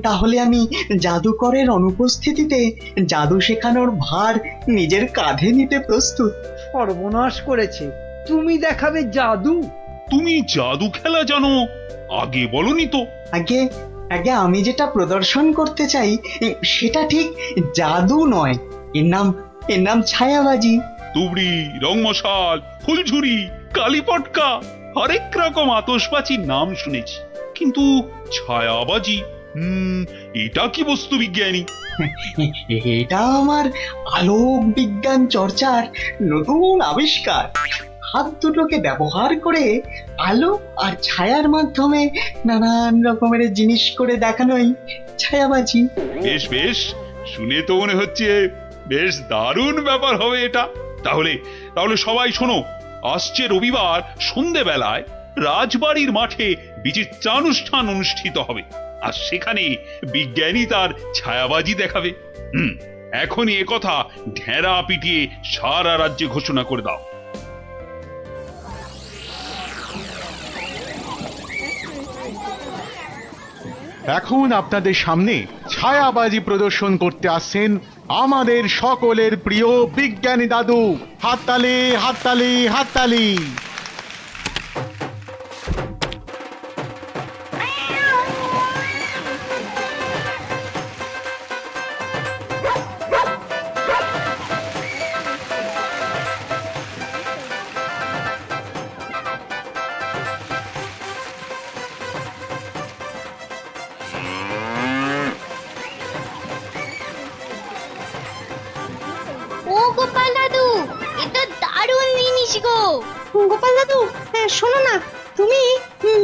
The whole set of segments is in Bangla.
তাহলে আমি জাদুকরের অনুপস্থিতিতে জাদু শেখানোর ভার নিজের কাঁধে নিতে প্রস্তুত। সর্বনাশ করেছে, তুমি দেখাবে জাদু? তুমি জাদু খেলা জানো? আগে বলনি তো। আগে আগে আমি যেটা প্রদর্শন করতে চাই সেটা ঠিক জাদু নয়, এর নাম ছায়াবাজি। তুবড়ি, রংমশাল, ফুলঝুরি, কালীপটকা, হরেক রকম আতশবাজির নাম শুনেছি, কিন্তু ছায়াবাজি, এটা কি বস্তু বিজ্ঞানী? এটা আমার আলোক বিজ্ঞান চর্চার নতুন আবিষ্কার। হাত দুটোকে ব্যবহার করে আলো আর ছায়ার মাধ্যমে নানান রকমের জিনিস করে দেখানোই ছায়াবাজি। বেশ বেশ, শুনে তো মনে হচ্ছে বেশ দারুণ ব্যাপার হবে এটা। তাহলে তাহলে সবাই শোনো, আসছে রবিবার সন্ধেবেলায় রাজবাড়ির মাঠে বিচিত্রানুষ্ঠান অনুষ্ঠিত হবে, আর সেখানে বিজ্ঞানী তার ছায়াবাজি দেখাবে। এখনই একথা ঢেরা পিটিয়ে সারা রাজ্যে ঘোষণা করে দাও। এখন আপনাদের সামনে ছায়াবাজি প্রদর্শন করতে আসছেন আমাদের সকলের প্রিয় বিজ্ঞানী দাদু। হাততালি, হাততালি, হাততালি। ও গোপাল দাদু, এটা দারুণ জিনিস গো। গোপাল দাদু, শোনো না, তুমি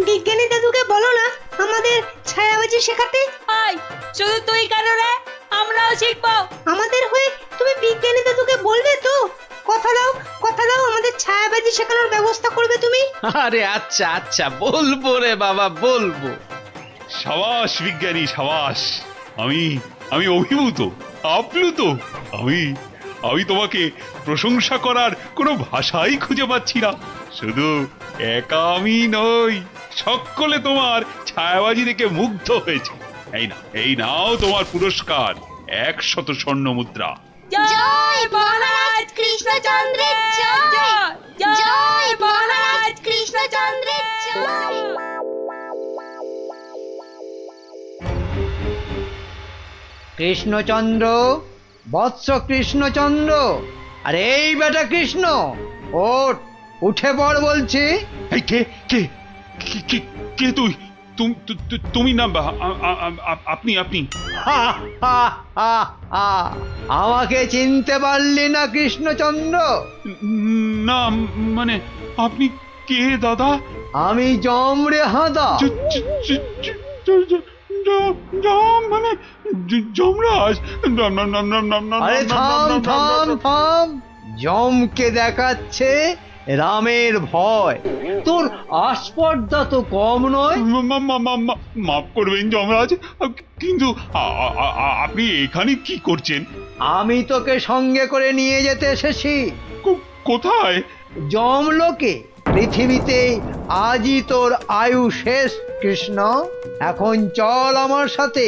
বিজ্ঞানী দাদুকে বলো না আমাদের ছায়াবাজি শেখাতে। আয়, শুধু তুই কেন রে? আমরাও শিখবো। আমাদের হয়ে তুমি বিজ্ঞানী দাদুকে বলবে তো? কথা দাও, কথা দাও, আমাদের ছায়াবাজি শেখানোর ব্যবস্থা করবে তুমি। আরে আচ্ছা আচ্ছা, বলবো রে বাবা, বলবো। সাবাস বিজ্ঞানী, সাবাস। আমি আমি অভিভূত, আপ্লুত। আমি তোমাকে প্রশংসা করার কোনো ভাষাই খুঁজে পাচ্ছি না। শুধু একা আমি নই, সকলে তোমার ছায়াবাজি দেখে মুগ্ধ হয়েছে। এই নাও তোমার পুরস্কার, 100 স্বর্ণ মুদ্রা। জয় মহারাজ কৃষ্ণচন্দ্রের জয়, জয় মহারাজ কৃষ্ণচন্দ্রের জয়। কৃষ্ণচন্দ্র, বৎস কৃষ্ণচন্দ্র, আর এই বেটা কৃষ্ণ, ওঠ, উঠে পড় বলছি। এই কে কে কে কে তুই? তুমি না, আপনি? হা, হা, হা, হা। আমাকে চিনতে পারলি না কৃষ্ণচন্দ্র? না, মানে আপনি কে দাদা? আমি যম রে হাঁদা। মানে যমরাজ? আরে থাম থাম থাম, যমকে দেখাচ্ছে রামের ভয়। তোর আস্পর্ধা তো কম নয়। মাফ করবেন যমরাজ, কিন্তু আপনি এখানে কি করছেন? আমি তোকে সঙ্গে করে নিয়ে যেতে এসেছি। কোথায়? যমলোকে। পৃথিবীতে আজই তোর আয়ু শেষ কৃষ্ণ। এখন চল আমার সাথে।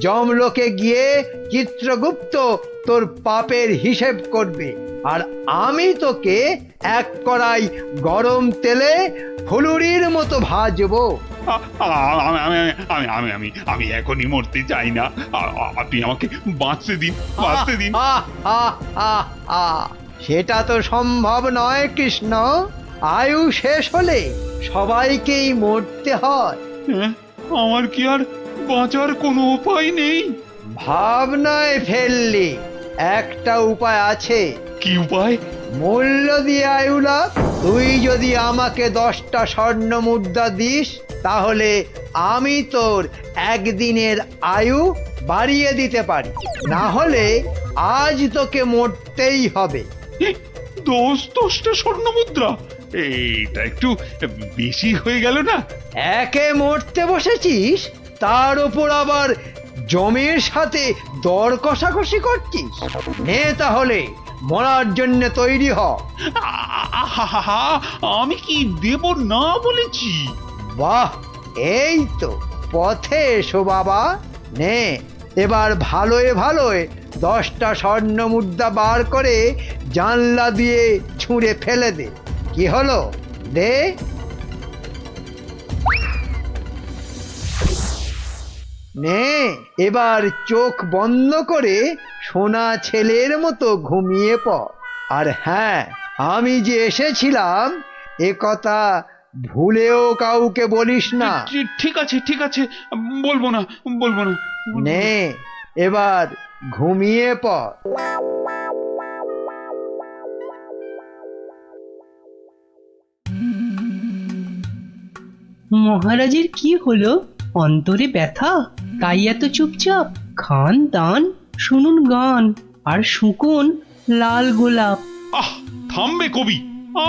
যমলোকে গিয়ে চিত্রগুপ্ত তোর পাপের হিসেব করবে, আর আমি তোকে এক কড়াই গরম তেলে ফুলুরির মতো ভাজবো। আমি এখনই মরতে চাই না। আপনি আমাকে বাঁচতে দিন, বাঁচতে দিন। সেটা তো সম্ভব নয় কৃষ্ণ। আয়ু শেষ হলে সবাইকেই মরতে হয়। আমার কি আর বাঁচার কোনো উপায় নেই? ভাবনায় ফেললি, একটা উপায় আছে। কি উপায়? মূল্য দিয়ে আয়ু লাভ। তুই যদি আমাকে 10টা স্বর্ণ মুদ্রা দিস, তাহলে আমি তোর একদিনের আয়ু বাড়িয়ে দিতে পারি। না হলে আজ তোকে মরতেই হবে। 10টা স্বর্ণ মুদ্রা? এটা একটু বেশি হয়ে গেল না? একে মরতে বসেছিস, তার উপর আবার জমির সাথে দর কষাকষি করছিস। নে তাহলে, মরার জন্য তৈরি হ। আমি কি দেব না বলেছি? বাহ, এই তো পথে এসো বাবা। নে, এবার ভালোয় ভালোয় 10টা স্বর্ণ মুদ্রা বার করে জানলা দিয়ে ছুঁড়ে ফেলে দে। কি হলো? দে। নে, এবার চোখ বন্ধ করে সোনা ছেলের মতো ঘুমিয়ে পড়। আর হ্যাঁ, আমি যে এসেছিলাম এ কথা ভুলেও কাউকে বলিস না। ঠিক আছে ঠিক আছে, বলবো না বলবো না। নে, এবার ঘুমিয়ে পড়। মহারাজের কি হলো? অন্তরে ব্যথা, তাই এত চুপচাপ? খান দান, শুনুন গান, আর শুকুন লাল গোলাপ। আহ, থামবে কবি,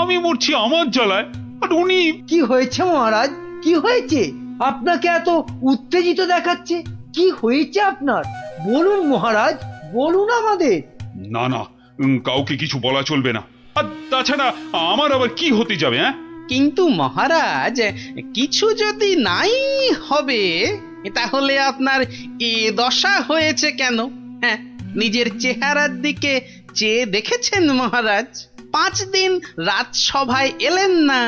আমি মরছি আমার জ্বালায়, আর উনি। কি হয়েছে মহারাজ? কি হয়েছে? আপনাকে এত উত্তেজিত দেখাচ্ছে। কি হয়েছে আপনার? বলুন মহারাজ, বলুন আমাদের। না না, কাউকে কিছু বলা চলবে না। আর তাছাড়া আমার আবার কি হতে যাবে? হ্যাঁ, কিন্তু মহারাজ, কিছু যদি নাই হবে তাহলে আপনার এ দশা হয়েছে কেন? হ্যাঁ, নিজের চেহারার দিকে চেয়ে দেখেছেন মহারাজ? 5 দিন রাজসভায় এলেন না,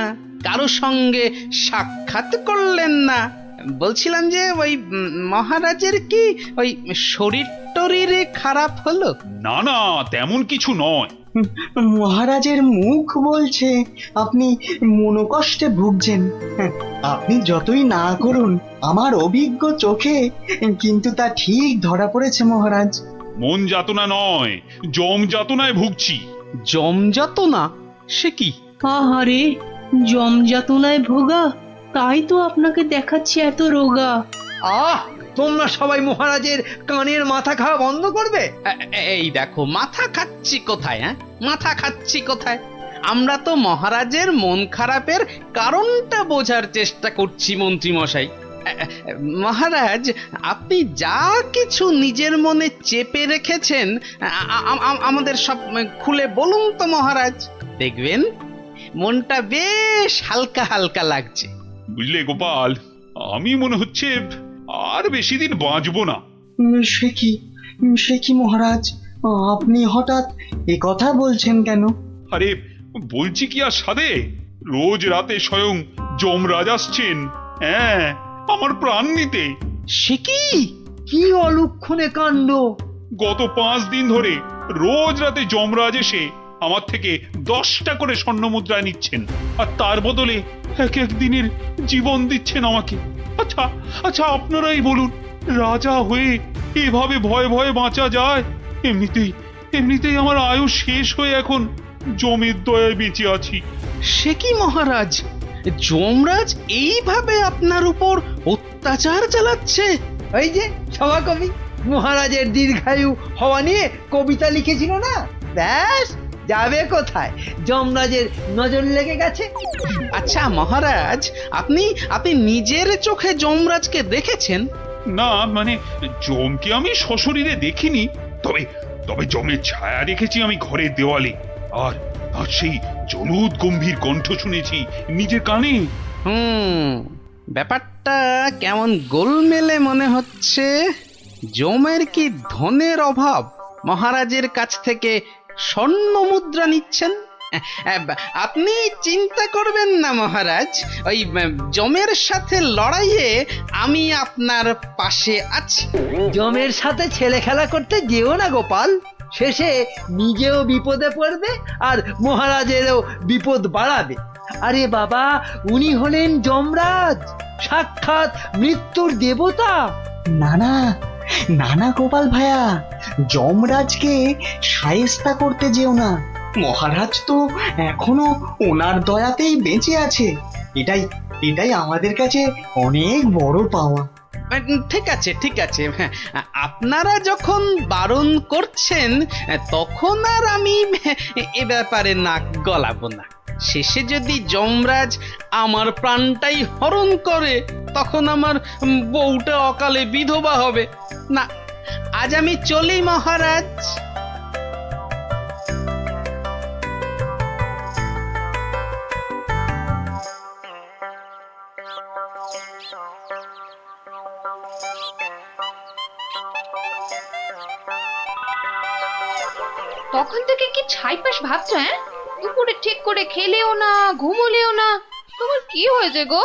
কারো সঙ্গে সাক্ষাৎ করলেন না। বলছিলাম যে ওই মহারাজের কি ওই শরীর টরীরে খারাপ হলো? না না, তেমন কিছু নয়। মহারাজের মুখ বলছে আপনি মনোকষ্টে ভুগছেন। আপনি যতই না করুন, আমার অভিজ্ঞ চোখে কিন্তু তা ঠিক ধরা পড়েছে মহারাজ। মন যাতনা নয়, জম যাতনায় ভুগছি। জমযাতনা? সে কি? আহারে, জমযাতনায় ভোগা, তাই তো আপনাকে দেখাচ্ছে এত রোগা। আহ, তোমরা সবাই মহারাজের কানের মাথা খাওয়া বন্ধ করবে? এই দেখো, মাথা খাচ্ছি কোথায়? হ্যাঁ, মাথা খাচ্ছি কোথায়? আমরা তো মহারাজের মন খারাপের কারণটা বোঝার চেষ্টা করছি মন্ত্রী মশাই। মহারাজ, আপনি যা কিছু নিজের মনে চেপে রেখেছেন আমাদের সব খুলে বলুন তো মহারাজ। দেখবেন মনটা বেশ হালকা হালকা লাগছে। বুঝলে গোপাল, আমি মনে হচ্ছে আর বেশি দিন বাঁচবো না। সে কি মহারাজ, আপনি হঠাৎ এ কথা বলছেন কেন? আরে বলছি কি আর সাধে, রোজ রাতে স্বয়ং যমরাজ আসছেন, হ্যাঁ, আমার প্রাণ নিতে। সে কি? কি অলক্ষণে কাণ্ড! গত 5 দিন ধরে রোজ রাতে যমরাজ এসে আমার থেকে 10টা করে স্বর্ণ মুদ্রা নিচ্ছেন, আর তার বদলে এক এক দিনের জীবন দিচ্ছেন আমাকে। আচ্ছা আচ্ছা, আপনারাই বলুন, রাজা হয়ে এভাবে ভয়ে ভয়ে বাঁচা যায়? এমনিতেই আমার আয়ু শেষ হয়ে এখন জমের দয়ায় বেঁচে আছি। সে কি মহারাজ, যমরাজ এইভাবে আপনার উপর অত্যাচার চালাচ্ছে? ওই যে সভাকবি মহারাজের দীর্ঘায়ু হওয়া নিয়ে কবিতা লিখেছিল না, ব্যাস যাবে কোথায়, যমরাজের নজর লেগে গেছে। আচ্ছা মহারাজ, আপনি নিজের চোখে যমরাজকে দেখেছেন? না মানে, জমকে আমি সশরীরে দেখিনি, তবে তবে জমের ছায়া দেখেছি আমি ঘরের দেওয়ালে, আর আর সেই জলুদ গম্ভীর কণ্ঠ শুনেছি নিজের কানে। ব্যাপারটা কেমন গোলমেলে মনে হচ্ছে। জমের কি ধনের অভাব মহারাজের কাছ থেকে স্বর্ণ মুদ্রা নিচ্ছেন? আপনি চিন্তা করবেন না মহারাজ, ওই জমের সাথে লড়াইয়ে আমি আপনার পাশে আছি। জমের সাথে ছেলে খেলা করতে যেও না গোপাল, শেষে নিজেও বিপদে পড়বে আর মহারাজেরও বিপদ বাড়াবে। আরে বাবা, উনি হলেন যমরাজ, সাক্ষাৎ মৃত্যুর দেবতা। না না না না গোপাল ভায়া, যমরাজকে শায়েস্তা করতে যেও না। মহারাজ তো এখনো ওনার দয়াতেই বেঁচে আছে। এটাই আমাদের কাছে অনেক বড় পাওয়া। ঠিক আছে ঠিক আছে, হ্যাঁ, আপনারা যখন বারণ করছেন তখন আর আমি এ ব্যাপারে নাক গলাবো না। শেষে যদি যমরাজ আমার প্রাণটাই হরণ করে, তখন আমার বউটা অকালে বিধবা হবে। না, আজ আমি চলি মহারাজ। তখন থেকে কি ছাইপাশ ভাবছো? হ্যাঁ, দুপুরে ঠিক করে খেলেও না, ঘুমোলেও না। তোমার কি হয়েছে গো?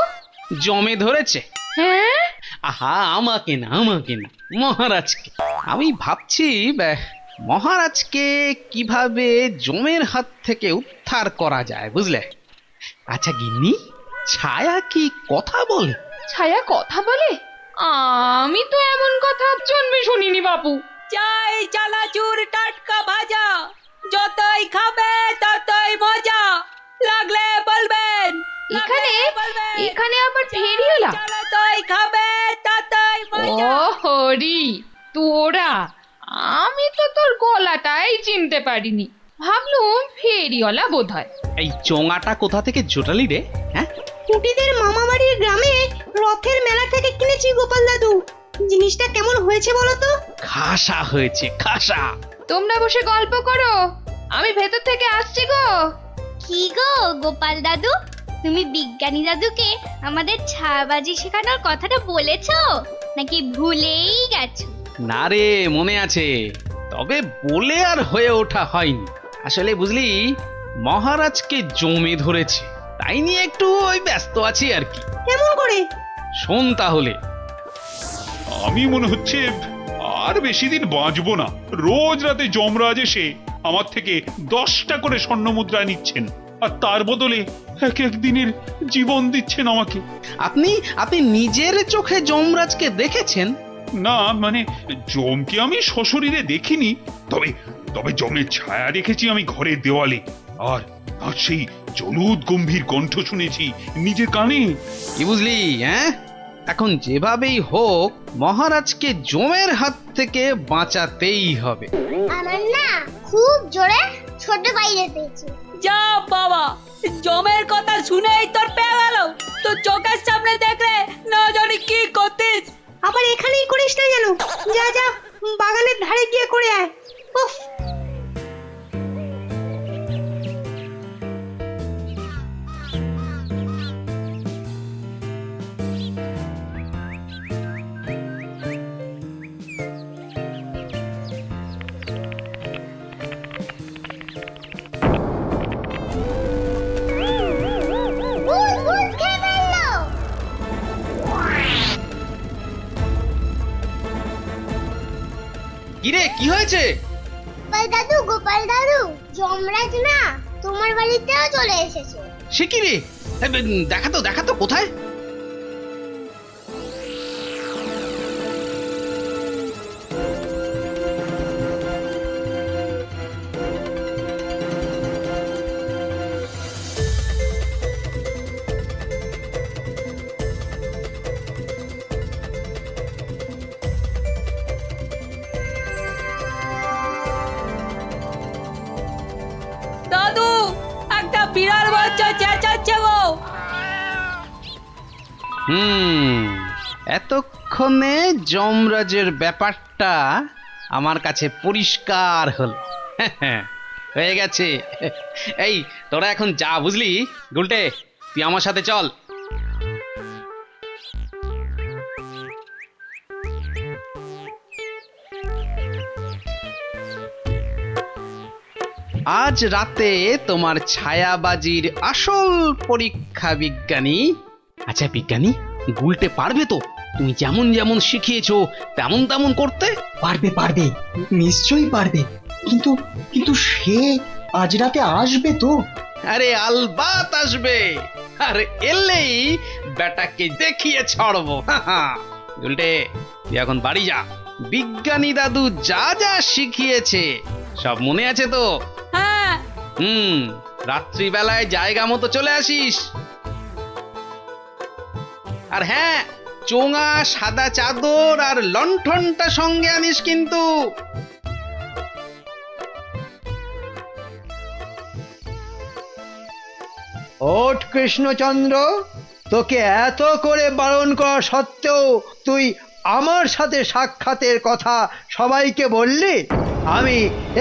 জমে ধরেছে। হ্যাঁ, আহা, আমাকে না, মহারাজকে। আমি ভাবছি মহারাজকে কিভাবে জমের হাত থেকে উদ্ধার করা যায়, বুঝলে? আচ্ছা গিন্নি, ছায়া কি কথা বলে? ছায়া কথা বলে? আমি তো এমন কথা জন্মে শুনিনি বাপু। চাই চানাচুর টাটকা ভাজা, যতই খাবে ততই মজা, লাগলে বলবেন। এখানে আবার ফেরিওলা? যতই খাবে ততই মজা। ও হরি, তোরা! আমি তো তোর গলাটাই চিনতে পারিনি, ভাবলুম ফেরিওয়ালা বোধহয়। এই চোঙাটা কোথা থেকে জোটালি রে? হ্যাঁ, কুটিদের মামা বাড়ির গ্রামে রথের মেলা থেকে কিনেছি গোপাল দাদু। জিনিসটা কেমন হয়েছে বলো তো? খাসা হয়েছে, খাসা। তোমরা বসে গল্প করো, আমি ভেতর থেকে আসছি গো। কি গো গোপাল দাদু, তুমি বিজ্ঞানী দাদুকে আমাদের ছায়াবাজি শেখানোর কথাটা বলেছো নাকি ভুলেই গেছো? না রে, মনে আছে, তবে বলে আর হয়ে ওঠা হয়নি। আসলে বুঝলি, মহারাজকে জমে ধরেছে, তাই নিয়ে একটু ওই ব্যস্ত আছি আর কি। কেমন করে? শোন তাহলে। আমি মনে হচ্ছে আর বেশি দিন বাঁচবো না। রোজ রাতে যমরাজ এসে আমার থেকে 10টা করে স্বর্ণ মুদ্রা নিচ্ছেন, আর তার বদলে এক এক দিনের জীবন দিচ্ছেন আমাকে। আপনি নিজের চোখে যমরাজকে দেখেছেন? না, মানে যমকে আমি সশরীরে দেখিনি, তবে তবে যমের ছায়া দেখেছি আমি ঘরের দেওয়ালে, আর আর সেই জলুদ গম্ভীর কণ্ঠ শুনেছি নিজের কানে। কি বুঝলি? হ্যাঁ, এখন যেভাবেই হোক মহারাজকে জমের হাত থেকে বাঁচাতেই হবে। আমার না খুব জোরে ছোট বাইরে পেয়েছে। যা বাবা, জমের কথা শুনেই তোর পেয়ে গেল। তো চোখের সামনে দেখলে না জানি কি করতিস। আবার এখানেই করিস না যেন। যা যা, বাগানের ধারে গিয়ে করে আয়। উফ, ভূত ভূত খেয়ে ফেললো। কিরে, কি হয়েছে? গোপাল দাদু, যমরাজ না তোমার বাড়িতেও চলে এসেছে। সে কি রে? দেখাতো কোথায়? দাদু, একটা বিড়াল বাচ্চা চেঁচাচ্ছে গো। এতক্ষণে যমরাজের ব্যাপারটা আমার কাছে পরিষ্কার হলো। হয়ে গেছে। এই তোরা এখন যা, বুঝলি? গুলটে, তুই আমার সাথে চল। আজ রাতে তোমার ছায়াবাজির আসল পরীক্ষা বিজ্ঞানী। আচ্ছা বিজ্ঞানী, গুলটে পারবে তো তুমি যেমন যেমন শিখিয়েছো তেমন তেমন করতে? পারবে, নিশ্চয়ই পারবে। কিন্তু কিন্তু সে আজ রাতে আসবে তো? আরে আলবাত আসবে, আর এলেই বেটাকে দেখিয়ে ছাড়বো। গুলটে, তুই এখন বাড়ি যা। বিজ্ঞানী দাদু যা যা শিখিয়েছে সব মনে আছে তো? হ্যাঁ। রাত্রিবেলায় জায়গা মতো চলে আসিস। আর হ্যাঁ, চোঙা, সাদা চাদর আর লণ্ঠনটা সঙ্গে আনিস কিন্তু। ওঠ কৃষ্ণচন্দ্র, তোকে এত করে বারণ করা সত্ত্বেও তুই আমার সাথে সাক্ষাতের কথা সবাইকে বললি? আমি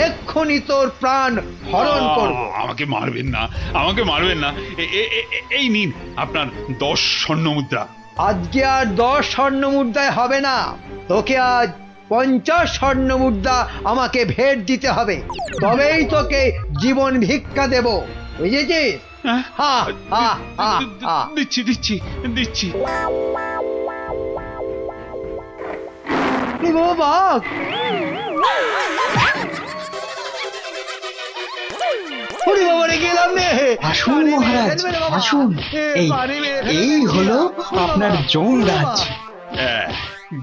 এক্ষুনি তোর প্রাণ হরণ করব। আমাকে মারবেন না। এই নিন আপনার 10 স্বর্ণ মুদ্রা। আজকে আর 10 স্বর্ণ মুদ্রায় হবে না, তোকে আজ 50 স্বর্ণ মুদ্রা আমাকে ভেট দিতে হবে, তবেই তোকে জীবন ভিক্ষা দেব, বুঝেছিস? হ্যাঁ? হা হা হা হা। দিচ্ছি দিচ্ছি দিচ্ছি। কি গো বাঘ, ওরে বাবা রে, গেলাম রে। আসুন মহারাজ, আসুন। এই হলো আপনার যমরাজ।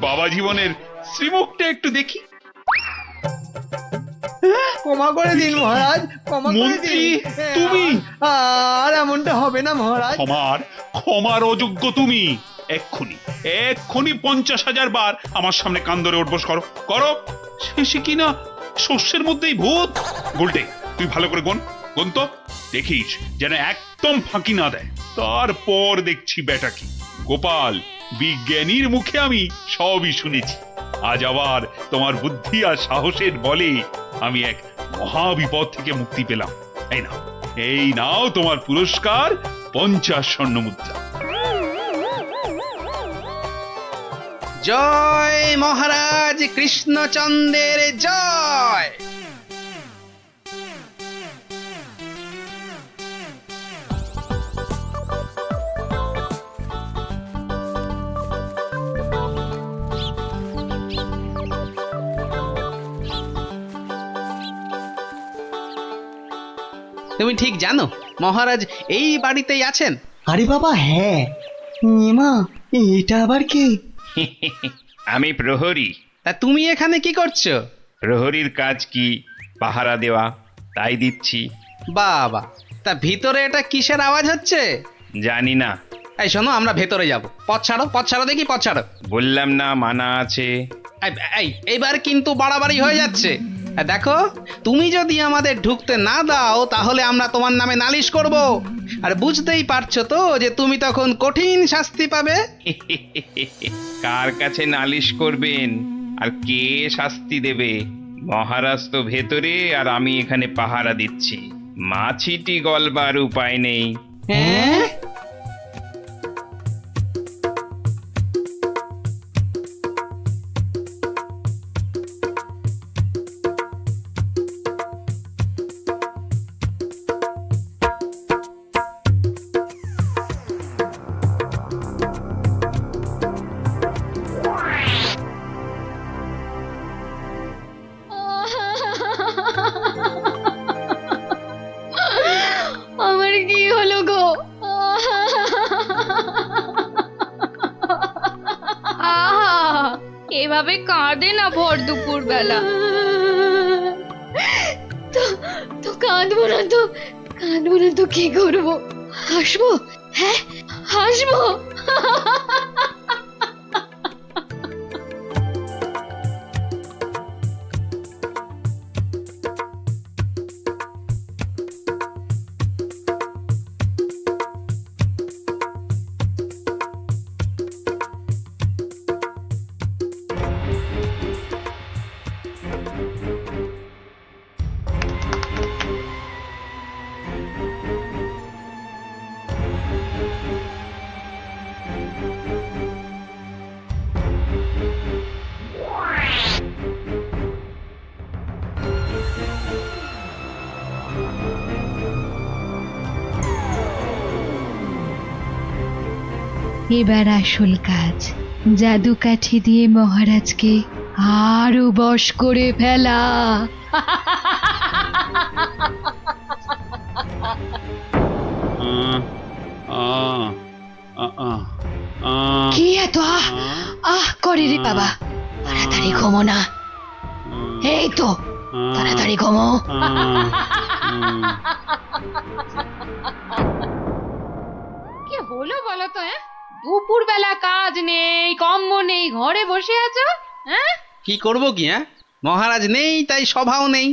বাবা জীবনের শ্রীমুখটা একটু দেখি। ক্ষমা করে দিন মহারাজ, ক্ষমা করে মন্ত্রী, দিন। তুমি? আর এমনটা হবে না মহারাজ। ক্ষমার অযোগ্য তুমি। এক্ষুনি 50,000 বার আমার সামনে কান ধরে উঠবোস করো করো। শেষে কিনা শস্যের মধ্যেই ভূত। গোলটে, তুই ভালো করে গুন তো, দেখিস যেন একদম ফাঁকি না দেয়। তারপর দেখছি বেটা কি। গোপাল, বিজ্ঞানীর মুখে আমি সবই শুনেছি। আজ আবার তোমার বুদ্ধি আর সাহসের বলে আমি এক মহাবিপদ থেকে মুক্তি পেলাম। এই নাও তোমার পুরস্কার, 50 স্বর্ণ মুদ্রা। জয় মহারাজ কৃষ্ণচন্দ্রের জয়। তুমি ঠিক জানো মহারাজ এই বাড়িতেই আছেন? আরে বাবা হ্যাঁ, এমা এটা আবার কে? আমি প্রহরী। তা তুমি এখানে কি করছো? প্রহরীর কাজ কি? পাহারা দেওয়া, তাই দিচ্ছি। বাবা, তা ভিতরে এটা কিসের আওয়াজ হচ্ছে? জানি না। এই শোনো, আমরা ভেতরে যাব। পথ ছাড়ো দেখি, পথ ছাড়ো। বললাম না মানা আছে। এইবার কিন্তু বাড়াবাড়ি হয়ে যাচ্ছে। দেখো, তুমি যদি আমাদের ঢুকতে না দাও তাহলে আমরা তোমার নামে নালিশ করব, আর বুঝতেই পারছো তো যে তুমি তখন কঠিন শাস্তি পাবে। কার কাছে নালিশ করবেন আর কে শাস্তি দেবে? মহারাজ তো ভেতরে আর আমি এখানে পাহারা দিচ্ছি। মাছিটি গলবার উপায় নেই। হ্যাঁ? আমার কি হলো গো? আহা, এভাবে কাঁদে না ভর দুপুর বেলা। তো কাঁদবো না তো কি করবো? হাসবো? হ্যাঁ হাসবো। এবার আসল কাজ, জাদু কাঠি দিয়ে মহারাজকে আরো বশ করে ফেলা। কি এত আহ করে রে বাবা? তাড়াতাড়ি ঘুমো না। এই তো তাড়াতাড়ি ঘুমো। কি হলো বলো তো? দুপুর বেলা কাজ নেই, কম্ম নেই, ঘরে বসে আছো? হ্যাঁ, কি করব কি? মহারাজ নেই তাই সভাও নেই।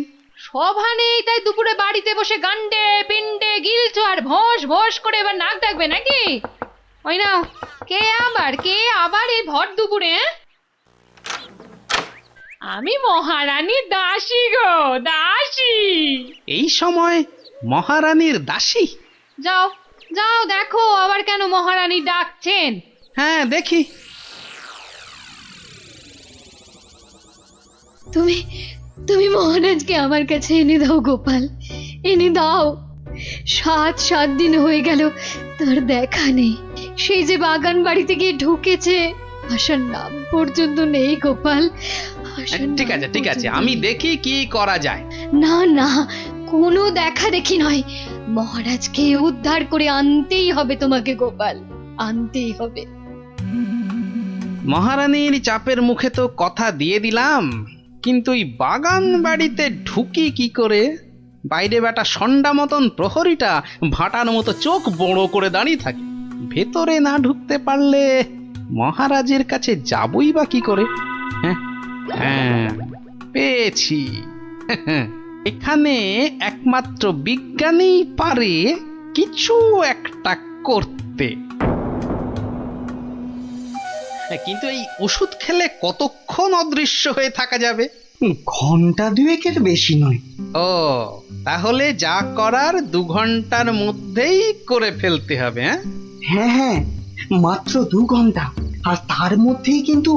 সভা নেই তাই দুপুরে বাড়িতে বসে গান্ডে পিন্ডে গিলছো আর ভোস ভোস করে এবার নাক ডাকবে নাকি? ওই নাও, কে আবার এই ভর দুপুরে? আমি মহারানীর দাসী গো, দাসী। এই সময় মহারানীর দাসী? যাও যাও দেখো আবার কেন মহারানী ডাকছেন। হ্যাঁ দেখি। তুমি তুমি মহারাজকে আমার কাছে এনে দাও গোপাল, এনে দাও। 7 দিন হয়ে গেল তার দেখা নেই। সেই যে বাগান বাড়িতে গিয়ে ঢুকেছে, আসার নাম পর্যন্ত নেই গোপাল। আসার ঠিক নাম আছে ঠিক আছে, পর্যন্ত আমি নেই। দেখি কি করা যায়। না না, কোনো দেখা দেখি নয়, মহারাজকে উদ্ধার করে আনতেই হবে তোমাকে গোপাল, আনতেই হবে। মহারানীর চাপের মুখে তো কথা দিয়ে দিলাম, কিন্তু এই বাগান বাড়িতে ঢুকি কি করে? বাইরে বেটা সন্ডা মতন প্রহরীটা ভাটার মতো চোখ বড় করে দাঁড়িয়ে থাকে। ভেতরে না ঢুকতে পারলে মহারাজের কাছে যাবই বা কি করে? হ্যাঁ হ্যাঁ, পেয়েছি। এখানে একমাত্র বিজ্ঞানী পারে কিছু একটা করতে। কিন্তু এই ওষুধ খেলে কতক্ষণ অদৃশ্য হয়ে থাকা যাবে? ঘন্টা 2 বেশি নয়। ও, তাহলে যা করার 2 ঘন্টার মধ্যেই করে ফেলতে হবে। হ্যাঁ হ্যাঁ, মাত্র 2 ঘন্টা। আর তার মধ্যেই কিন্তু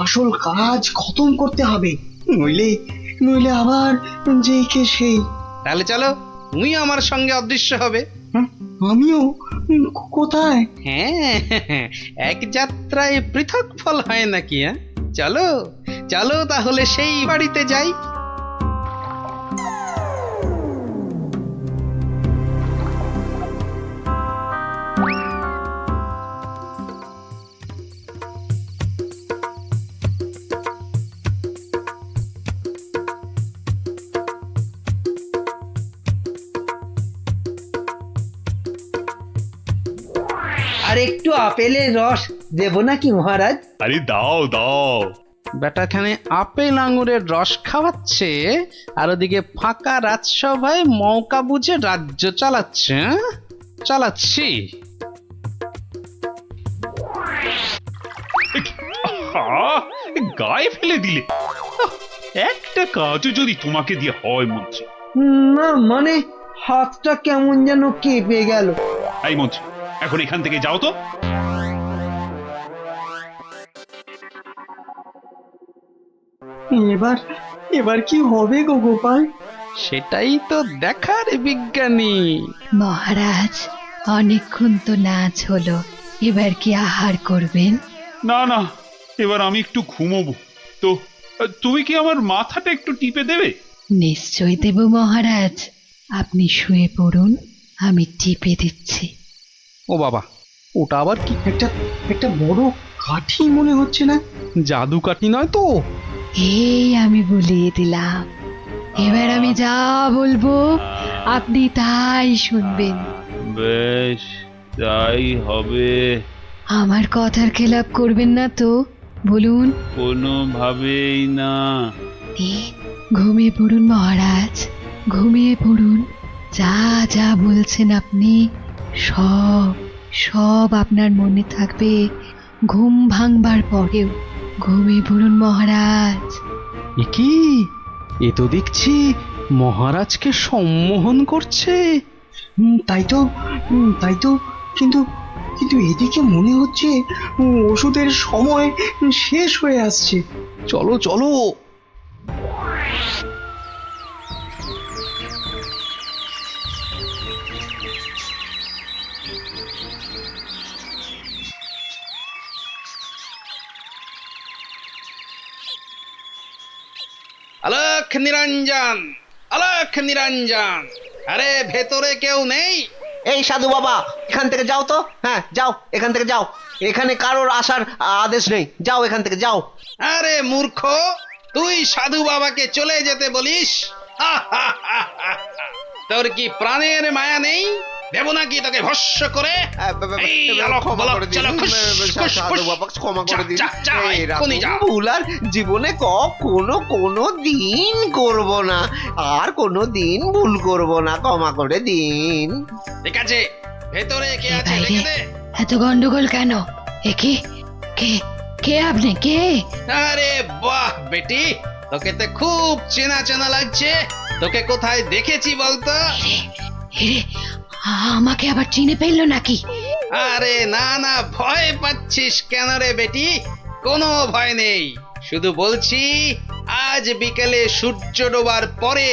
আসল কাজ খতম করতে হবে, নইলে নইলে আবার যেই কে সেই। তাহলে চলো, তুমি আমার সঙ্গে অদৃশ্য হবে। হ্যাঁ, আমিও? কোথায়? হ্যাঁ, এক যাত্রায় পৃথক ফল হয় নাকি? চলো চলো তাহলে সেই বাড়িতে যাই। আর একটু আপেলের রস দেব নাকি মহারাজ? আরে দাও দাও। বেটাখানে আপেল আঙুরের রস খাওয়াচ্ছে, আর ওদিকে ফাঁকা রাজসভায় মৌকা বুঝে রাজ্য চালাচ্ছে। চালাচ্ছি। আহা, গায়ে ফেলে দিলে। একটা কাজও যদি তোমাকে দিয়ে হয় মন্ত্রী। না মানে হাতটা কেমন যেন কেঁপে গেল। এই মন্ত্রী, এখন এখান থেকে যাও তো। এবার এবার কি হবে গো গোপাল? সেটাই তো দেখার বিজ্ঞানী। মহারাজ, অনেকক্ষণ তো নাচ হলো, এবার কি আহার করবেন? না না, এবার আমি একটু ঘুমোবো। তো তুমি কি আমার মাথাটা একটু টিপে দেবে? নিশ্চয় দেব মহারাজ, আপনি শুয়ে পড়ুন, আমি টিপে দিচ্ছি। ও বাবা, ওটা আবার কি? একটা একটা বড় কাঠি মনে হচ্ছে না? জাদু কাঠি নয় তো? এই আমি বলিয়ে দিলাম, এবার আমি যা বলবো আপনি তাই শুনবেন। বেশ, তাই হবে। আমার কথার খেলাপ করবেন না তো, বলুন। কোনোভাবেই না। ঘুমিয়ে পড়ুন মহারাজ, ঘুমিয়ে পড়ুন। যা যা বলছেন আপনি সব সব আপনার মনে থাকবে ঘুম ভাঙবার পরেও। ঘুমিয়ে পড়ুন মহারাজ। এ কি? এ তো দেখছি মহারাজকে সম্মোহন করছে। তাই তো, কিন্তু কিন্তু এদিকে মনে হচ্ছে ওষুধের সময় শেষ হয়ে আসছে। চলো চলো। আলোক নিরঞ্জন, আলোক নিরঞ্জন, আরে ভেতরে কেউ নেই? এই সাধু বাবা, এখান থেকে যাও তো। হ্যাঁ যাও, এখান থেকে যাও। এখানে কারোর আসার আদেশ নেই, যাও এখান থেকে যাও। আরে মূর্খ, তুই সাধু বাবাকে চলে যেতে বলিস? তোর কি প্রাণের মায়া নেই? দেব নাকি তোকে ভস্য করে? এই আলোক বলক, চলো, খুশ, খুশ, সাধু খুশ। বাবা ক্ষমা করে দিন। যা, যা, এক্ষুনি যা। এরকম ভুল আর জীবনে কোনো দিন করব না, আর কোনো দিন ভুল করব না, ক্ষমা করে দিন। ঠিক আছে, ভেতরে কে এ আছে বাইরে দেখে দে। এত গন্ডগোল কেন? এ কে কে কে আপনি? কে? আরে বাহ বেটি, তোকে তো খুব চেনা চেনা লাগছে। তোকে কোথায় দেখেছি বলতো? এরে, আমাকে আবার চিনে ফেললো নাকি? আরে না না, ভয় পাচ্ছিস কেন রে বেটি? কোনো ভয় নেই, শুধু বলছি আজ বিকেলে সূর্য ডোবার পরে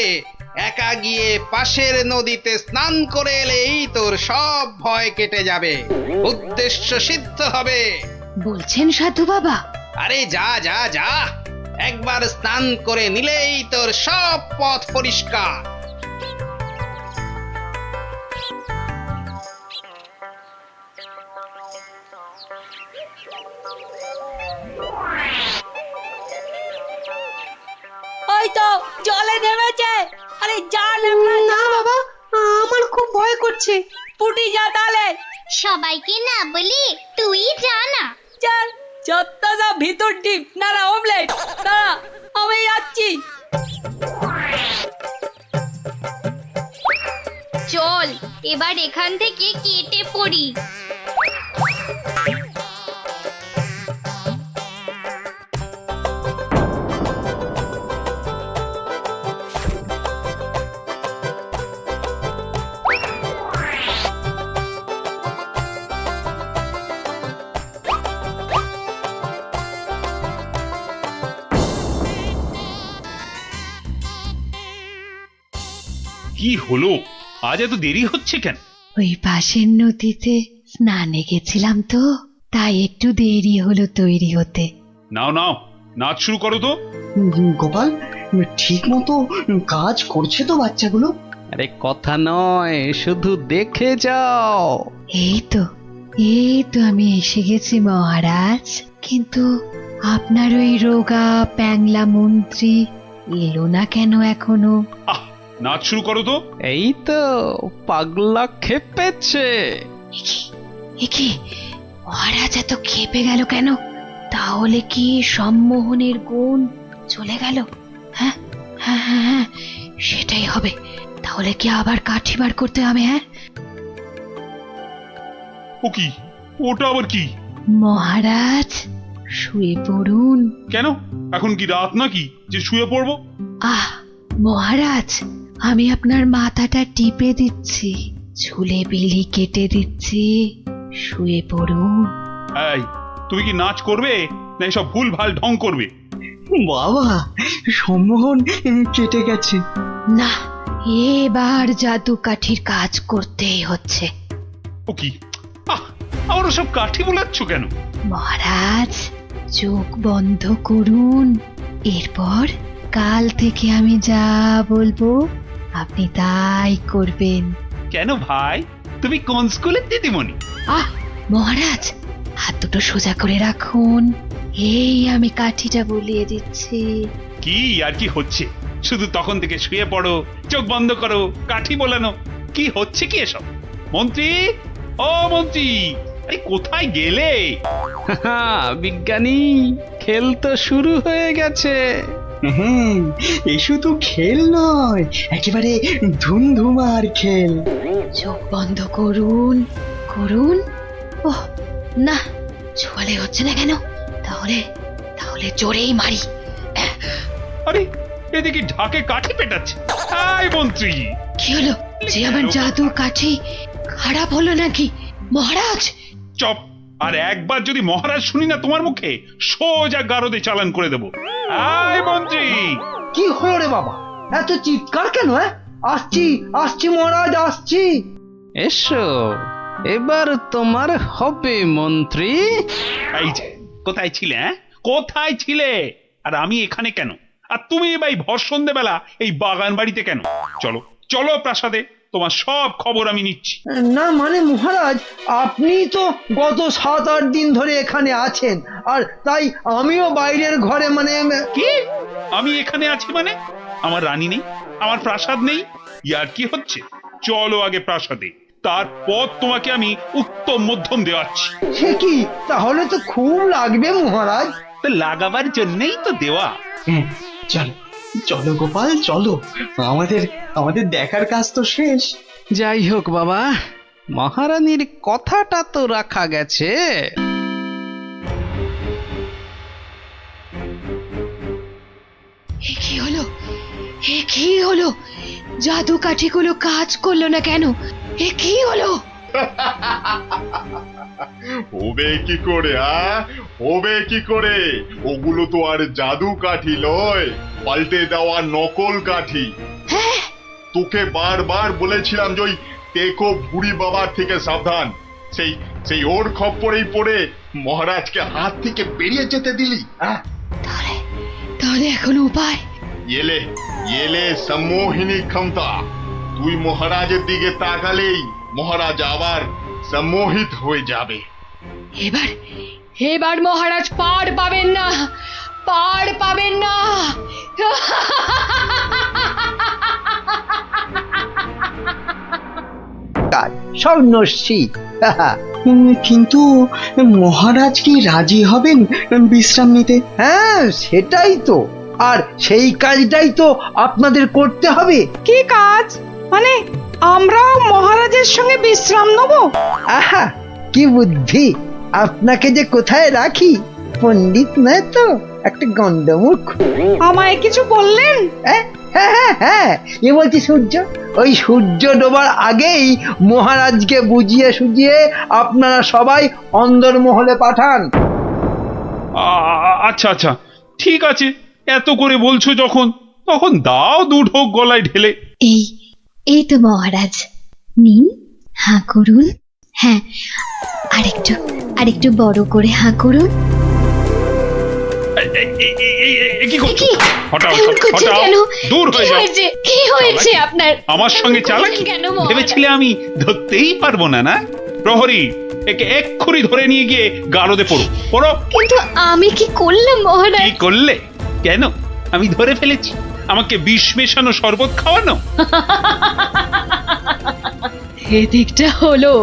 একা গিয়ে পাশের নদীতে স্নান করে এলেই তোর সব ভয় কেটে যাবে, উদ্দেশ্য সিদ্ধ হবে। বলছেন সাধু বাবা? আরে যা যা যা, একবার স্নান করে নিলেই তোর সব পথ পরিষ্কার। ওই তো জলে নেমেছে। আরে যা না বাবা, আমার খুব ভয় করছে। পুটি যা তাহলে। সবাইকে না বলি তুই যা না। চল যতটা সব ভিতর ডিপ না অমলেট না, আমি যাচ্ছি। চল এবার এখান থেকে কেটে পড়ি। কি হলো, আজ এত দেরি হচ্ছে কেন? ওই পাশের নদীতে স্নানে গেছিলাম তো, তাই একটু দেরি হলো তৈরি হতে। নাও নাও, নাচ শুরু করো তো। গোপাল, ঠিক মতো কাজ করছে তো বাচ্চাগুলো? আরে কথা নয়, শুধু দেখে যাও। এই তো আমি এসে গেছি মহারাজ, কিন্তু আপনার ওই রোগা প্যাংলা মন্ত্রী এলো না কেন এখনো? আহ, নাচ শুরু করো তো। এই তো পাগলা খেপেছে। একি মহারাজ এত খেপে গেল কেন? তাহলে কি সম্মোহনের গুণ চলে গেল? হ্যাঁ হ্যাঁ হ্যাঁ হ্যাঁ, সেটাই হবে। তাহলে কি আবার কাঠি বার করতে হবে? হ্যাঁ, ও কি, ওটা আবার কি? মহারাজ শুয়ে পড়ুন। কেন, এখন কি রাত নাকি যে শুয়ে পড়বো? আহ মহারাজ, আমি আপনার মাথাটা টিপে দিচ্ছি, ঝুলে বিলি কেটে দিচ্ছি, শুয়ে পড়ুন। এই, তুমি কি নাচ করবে না এসব ভুল ভাল ঢং করবে? বাবা, সম্মোহন কেটে গেছে। না, এবার জাদু কাঠির কাজ করতেই হচ্ছে। ও কি, আহ, আবার সব কাঠি বোলাচ্ছ কেন? মহারাজ চোখ বন্ধ করুন, এরপর কাল থেকে আমি যা বলবো আপনি তাই করবেন। কেন ভাই, তুমি কোন স্কুলের দিদিমণি? আহ মহারাজ, হাত দুটো সোজা করে রাখুন, এই আমি কাঠিটা বলিয়ে দিচ্ছি। কি আর কি হচ্ছে, শুধু তখন থেকে শুয়ে পড়ো, চোখ বন্ধ করো, কাঠি বোলানো, কি হচ্ছে কি এসব? মন্ত্রী, ও মন্ত্রী, আরে কোথায় গেলে? বিজ্ঞানী, খেল তো শুরু হয়ে গেছে। হুম, এ শুধু খেল নয়, একেবারে ধুমধুমার খেল। চোখ বন্ধ করুন করুন। ওহ না, ছোয়ালে হচ্ছে না কেন? তাহলে তাহলে জোরেই মারি। আরে এদিকে ঢাকে কাঠি পেটাচ্ছে। আয় মন্ত্রী, কি হলো? যে আমার জাদু কাঠি খারাপ হলো নাকি মহারাজ? চপ, আর একবার যদি মহারাজ শুনি না তোমার মুখে, সোজা গারদে চালান করে দেবো। আয় মন্ত্রী। কি হলো রে বাবা, এত চিৎকার কেন? আসছি আসছি মহারাজ, আসছি। এসো, এবার তোমার হবে মন্ত্রী। এই যে, কোথায় ছিলে? কোথায় ছিলে? আর আমি এখানে কেন? আর তুমি ভাই ভর সন্ধ্যেবেলা এই বাগান বাড়িতে কেন? চলো চলো প্রাসাদে, তোমার সব খবর আমি নিচ্ছি। না মানে মহারাজ, আপনি তো গত 7-8 দিন ধরে এখানে আছেন, আর তাই আমিও বাইরের ঘরে মানে। কি, আমি এখানে আছি মানে? আমার রানী নেই, আমার প্রাসাদ নেই? ইয়ার কি হচ্ছে? চলো আগে প্রাসাদে, তারপর তোমাকে আমি উত্তম মধ্যম দেওয়াচ্ছি। সে কি, তাহলে তো খুব লাগবে মহারাজ। তো লাগাবার জন্যই তো দেওয়া। চলো চলো গোপাল, চলো, আমাদের আমাদের দেখার কাজ তো শেষ। যাই হোক বাবা, মহারানীর কথাটা তো রাখা গেছে। এ কি হলো? এ কি হলো? জাদু কাঠিগুলো কাজ করলো না কেন? এ কি হলো? হবে কি করে? হবে কি করে? ওগুলো তো আর জাদু কাঠি লয়, পাল্টে দেওয়া নকল কাঠি। তোকে বারবার বলেছিলাম যে ওই টেকো বুড়ি বাবার থেকে সাবধান। সেই সেই ওর খপ্পরেই পড়ে মহারাজকে হাত থেকে বেরিয়ে যেতে দিলি। তাহলে এখন উপায়? এলে এলে সম্মোহিনী ক্ষমতা। তুই মহারাজের দিকে তাকালেই মহারাজ আবার সম্মোহিত হয়ে যাবে। এবার মহারাজ পার পাবেন না, পার পাবেন না। সব নস্যি। কিন্তু মহারাজ কি রাজি হবেন বিশ্রাম নিতে? হ্যাঁ, সেটাই তো। আর সেই কাজটাই তো আপনাদের করতে হবে। কি কাজ? মানে আমরাও মহারাজের সঙ্গে বিশ্রাম নেব? আহা, কি বুদ্ধি! আপনাকে যে কোথায় রাখি, পণ্ডিত নয় তো, একটা গন্ডমুখ। আমায় কিছু বললেন? হ্যাঁ হ্যাঁ হ্যাঁ, এ বলছি সূর্য। ওই সূর্য ডোবার আগেই মহারাজকে বুঝিয়ে সুঝিয়ে আপনারা সবাই অন্দরমহলে পাঠান। আচ্ছা আচ্ছা, ঠিক আছে, এত করে বলছো যখন, তখন দাও দু ঢোক গলায় ঢেলে। এই তো মহারাজ, নিন, হাঁ করুন। হ্যাঁ, আরেকটু বড় করে হাঁ করুন। কি করছো? হটাও, এমন করছেন হটাও, কেন? দূর হয়ে যাও। কি হয়েছে আপনার? আমার সঙ্গে চালাকি কেন মহারাজ? ভেবেছিলে আমি ধরতেই পারবো না? না প্রহরী, একে এক্ষুনি ধরে নিয়ে গিয়ে গারদে পড়ো, পড়ো। কিন্তু আমি কি করলাম মহারাজ? কি করলে? কেন? আমি ধরে ফেলেছি। আমাকে বিষ মেশানো শরবত খাওয়ানো। এদিকটা হলো।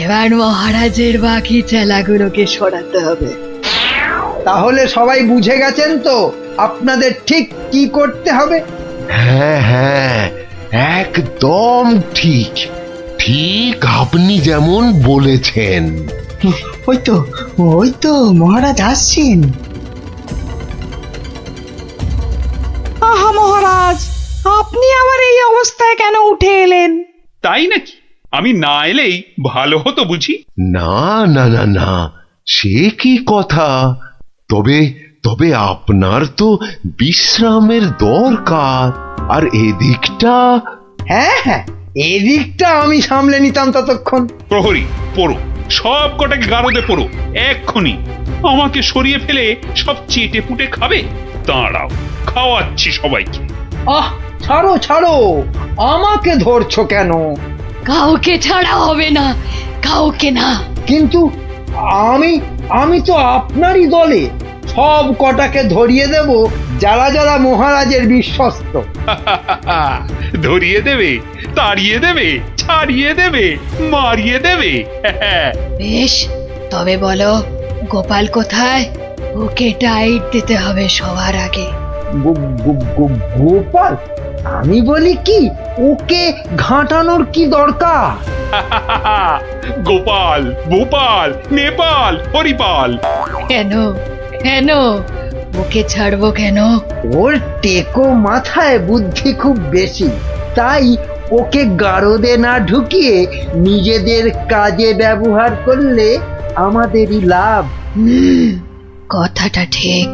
এবার মহারাজের বাকি চেলাগুলোকে সরাতে হবে। তাহলে সবাই বুঝে গেছেন তো আপনাদের ঠিক কি করতে হবে? হ্যাঁ হ্যাঁ, একদম ঠিক। ঠিক আপনি যেমন বলেছেন। ওই তো মহারাজ আসছেন। আহা মহারাজ, আপনি আবার এই অবস্থায় কেন উঠে এলেন? তাই নাকি? আমি না এলেই ভালো হতো বুঝি? না না না না, সে কি কথা। তবে তবে আপনার তো বিশ্রামের দরকার। আর এদিকটা? হ্যাঁ হ্যাঁ, এদিকটা আমি সামলে নিতাম ততক্ষণ। প্রহরী, পড়ো, সব কটাকে গারদে পড়ো এক্ষুনি। আমাকে সরিয়ে ফেলে সব চেটে পুটে খাবে? দাঁড়াও, খাওয়াচ্ছি সবাইকে। আহ, ছাড়ো ছাড়ো, আমাকে ধরছো কেন? কাউকে ছাড়া হবে না, কাউকে না। কিন্তু আমি তো আপনারই দলে। সব কটাকে ধরিয়ে দেব যারা যারা মহারাজের বিশ্বস্ত। ধরিয়ে দেবে, তাড়িয়ে দেবে, ছাড়িয়ে দেবে, মারিয়ে দেবে। বেশ, তবে বলো গোপাল কোথায়? ওকে টাইট দিতে হবে সবার আগে। গোপাল? আমি বলি কি, ওকে ঘাঁটানোর কি দরকার? গোপাল, ভূপাল, নেপাল, হরিপাল। কেন ওকে ছাড়বো কেন? ওর টেকো মাথায় বুদ্ধি খুব বেশি, তাই ওকে গারদে না ঢুকিয়ে নিজেদের কাজে ব্যবহার করলে আমাদেরই লাভ। কথাটা ঠিক,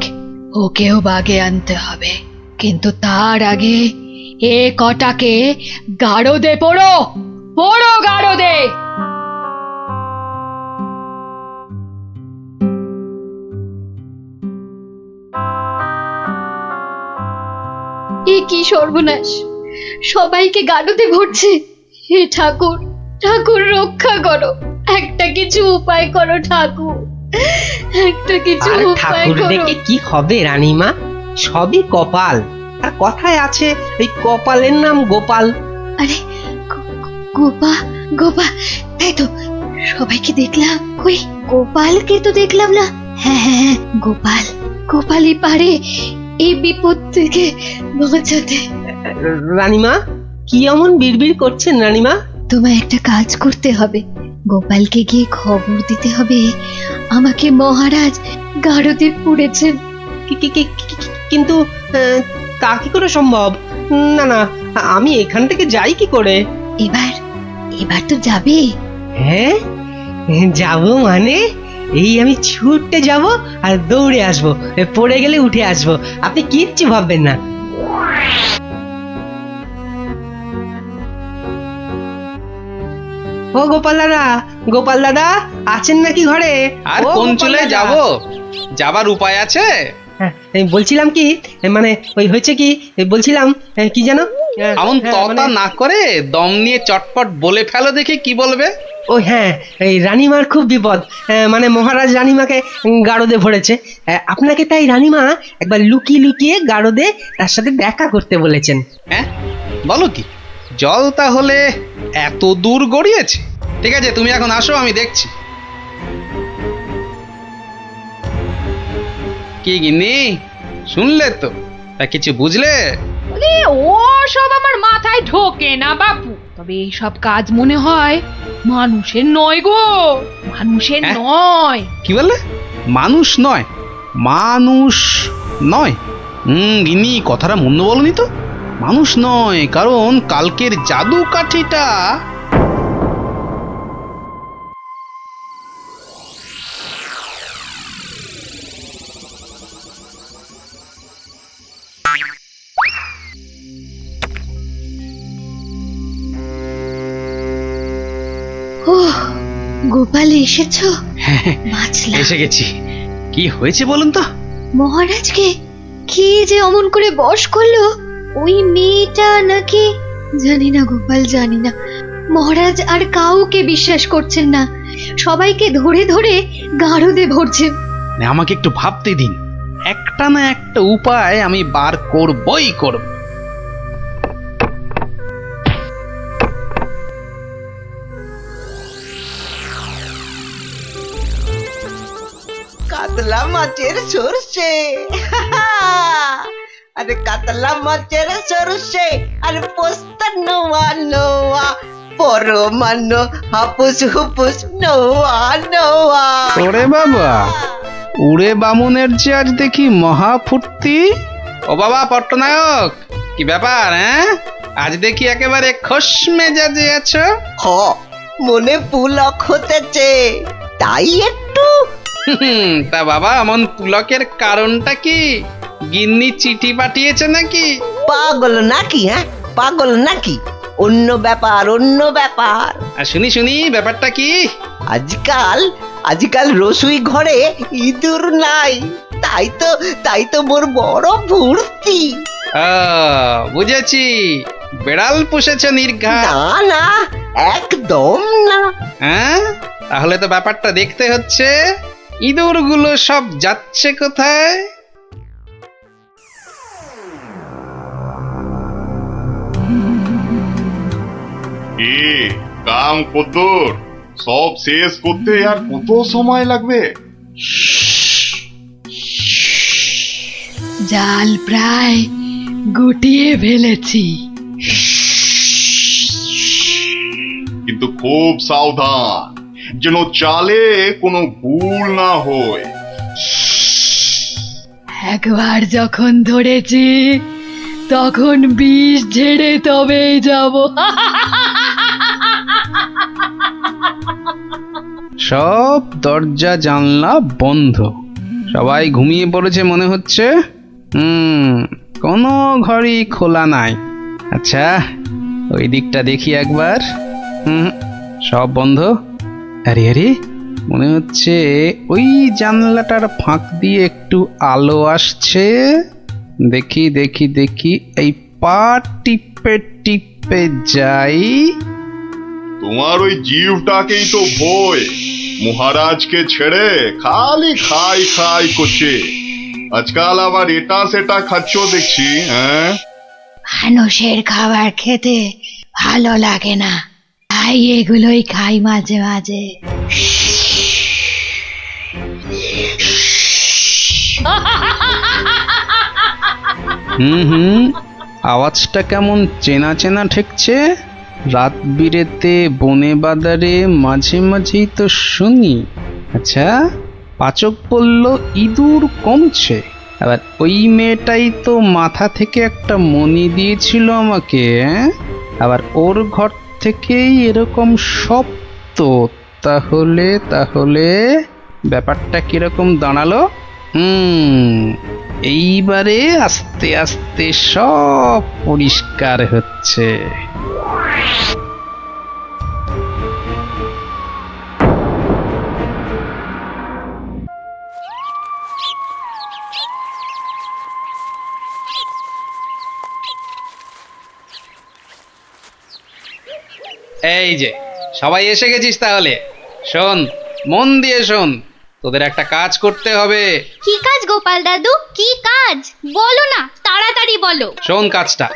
ওকেও বাগে আনতে হবে, কিন্তু তার আগে এ কটাকে গারদে পড়ো গারদে। এ কি সর্বনাশ! সবাইকে গারদে ভরছে। হে ঠাকুর, ঠাকুর রক্ষা করো, একটা কিছু উপায় করো ঠাকুর, একটা কিছু উপায় ঠাকুর করো। ডেকে কি হবে রানীমা? সবই কপাল। আর কথায় আছে, এই কপালের নাম গোপাল। আরে গোপা, তাই তো, সবাইকে দেখলাম, কই গোপালকে তো দেখলাম না। হ্যাঁ, গোপালই পারে এই বিপদ থেকে বাঁচাতে। রানীমা, কি এমন বিড়বিড় করছেন রানীমা? তোমায় একটা কাজ করতে হবে। গোপালকে গিয়ে খবর দিতে হবে আমাকে মহারাজ গারদে পুড়েছেন। কিন্তু তা কি করে সম্ভব? না না, আমি এখান থেকে যাই কি করে? এবার তো যাবে? হ্যাঁ, যাব মানে এই আমি ছুটতে যাব আর দৌড়ে আসব, পড়ে গেলে উঠে আসব, আপনি কিচ্ছু ভাববেন না। ও গোপাল দাদা, গোপাল দাদা আছেন নাকি ঘরে? আর ও কোন গোপাল চলে দাদা। যাব? যাবার উপায় আছে? হ্যাঁ, এই বলছিলাম কি, মানে ওই হয়েছে কি, বলছিলাম কি জানো, এমন হ্যাঁ, ততা মানে- না করে দম নিয়ে চটপট বলে ফেলো দেখি কি বলবে। ও হ্যাঁ, এই রানীমার খুব বিপদ, মানে মহারাজ রানীমাকে গারদে ভরেছে। আপনাকে তাই রানীমা একবার লুকিয়ে লুকিয়ে গারদে তার সাথে দেখা করতে বলেছেন। হ্যাঁ, বলো কি? জল তাহলে এত দূর গড়িয়েছে? ঠিক আছে, তুমি এখন আসো, আমি দেখছি। কি গিন্নি, শুনলে তো? তা কিছু বুঝলে? বলি ও সব আমার মাথায় ঢোকে না বাপু, তবে এই সব কাজ মনে হয় মানুষের নয় গো, মানুষের হ্যাঁ? নয়। কি বললে? মানুষ নয়? মানুষ নয়? গিন্নি কথাটা মন্দ বলনি তো। মানুষ নয়, কারণ কালকের জাদু কাঠিটা ও গোপাল এসেছো? বাঁচলাম। এসে গেছি। কি হয়েছে বলুন তো? মহারাজকে কি যে অমন করে বশ করলো ওই মেয়েটা নাকি, জানি না গোপাল, জানি না। মহারাজ আর কাউকে বিশ্বাস করছেন না, সবাইকে ধরে ধরে গারদে ভরছেন। না, আমাকে একটু ভাবতে দিন, একটা না একটা উপায় আমি বার করবই করব। কাতলা মাছের সরষে আরে কাতলা মাছের সরষে আরে পোস্ত নোয়া নোয়া পরমানো হাপুস হুপুস নোয়া নোয়া। ওরে বাবা, উড়ে বামুনের যে আজ দেখি মহা ফুর্তি। ও বাবা পট্টনায়ক, কি ব্যাপার? হ্যাঁ, আজ দেখি একেবারে খোশ মেজাজে আছো। হ, মনে পুলক হতেছে তাই একটু। তা বাবা, এমন পুলকের কারণটা কি? গিন্নি চিঠি পাঠিয়েছে নাকি? পাগল নাকি? হ্যাঁ, পাগল নাকি? অন্য ব্যাপার, অন্য ব্যাপার। আর শুনি শুনি, ব্যাপারটা কি? আজকাল রসুই ঘরে ইঁদুর নাই, তাই তো মোর বড় ভর্তি। বুঝেছি, বেড়াল পুষেছ নির্ঘাত। না না, একদম না। হ্যাঁ, তাহলে তো ব্যাপারটা দেখতে হচ্ছে। ইঁদুরগুলো সব যাচ্ছে কোথায়? এ কাম কদ্দুর, সব শেষ করতে আর কত সময় লাগবে? জাল প্রায় গুটিয়ে ফেলেছি। কিন্তু খুব সাবধান, যেন চালে কোনো ভুল না হয়। একবার যখন ধরেছি তখন বিষ ঝেড়ে তবেই যাব। সব দরজা জানলা বন্ধ, সবাই ঘুমিয়ে পড়েছে মনে হচ্ছে। কোনো ঘরই খোলা নাই। আচ্ছা, ওই দিকটা দেখি একবার। সব বন্ধ। আরে আরে, মনে হচ্ছে ওই জানলাটার ফাঁক দিয়ে একটু আলো আসছে। দেখি দেখি দেখি, এই পা টিপে টিপে যাই। তোমার ওই জীবটাকেই তো ভয়, মহারাজকে ছেড়ে খালি খাই খাই করছে। আজকাল আবার এটা সেটা খাচ্ছ দেখছি। হ্যাঁ, মানুষের খাবার খেতে ভালো লাগে না, তাই এগুলোই খাই মাঝে মাঝে। আওয়াজটা কেমন চেনা চেনা ঠেকছে। রাত বিরেতে বনে বাদারে মাঝে মাঝেই তো শুনি। আচ্ছা, পাচক বলল ইঁদুর কমছে, আবার ওই মেয়েটাই তো মাথা থেকে একটা মণি দিয়েছিল আমাকে। আবার ওর ঘর থেকেই এরকম শব্দ। তাহলে তাহলে ব্যাপারটা কিরকম দাঁড়ালো? এইবারে আস্তে আস্তে সব পরিষ্কার হচ্ছে। এই যে সবাই এসে গেছিস, তাহলে শোন, মন দিয়ে শোন, তোদের একটা কাজ করতে হবে। কি কাজ গোপাল দাদু, কি কাজ বলো না, তাড়াতাড়ি বলো। শোন, কাজটা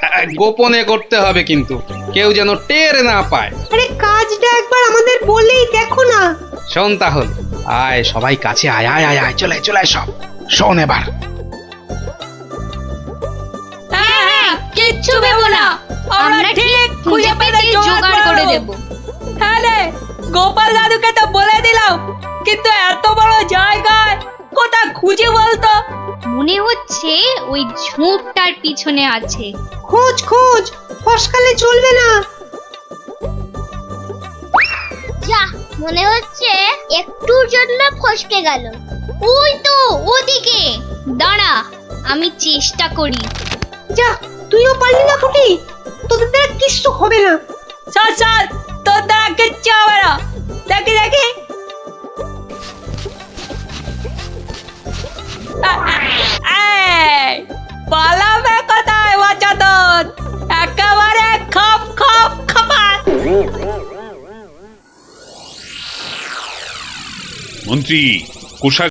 গোপনে করতে হবে, কিন্তু কেউ যেন টের না পায়। আরে কাজটা একবার আমাদের বলেই দেখো না। শোন তাহলে, আয় সবাই কাছে আয়, আয় আয় আয়, চলে চলে সব শোন এবার। হ্যাঁ, কিচ্ছু ভেবো না, আমরা ঠিক খুঁজে পেতে জোগাড় করে দেব। হ্যাঁ রে, গোপাল দাদুকে তো বলে দিলাম, কিন্তু এত বড় জায়গায় কোথায় খুঁজে বলতো? মনে হচ্ছে ওই ঝোপটার পিছনে আছে। খোঁজ খোঁজ, ফসকালে চলবে না। যা, মনে হচ্ছে একটুর জন্য ফসকে গেল। ওই তো ওদিকে, দাঁড়া আমি চেষ্টা করি। যা, তুইও পারলি না ফুটি, তোদের দ্বারা কিচ্ছু হবে না। স্যার স্যার, তোর দ্বারা কিচ্ছু হবে না। দেখি দেখি, পালাবে কোথায় বাচ্চাদের, একেবারে খপ খপ খপাত। মন্ত্রী, কোষা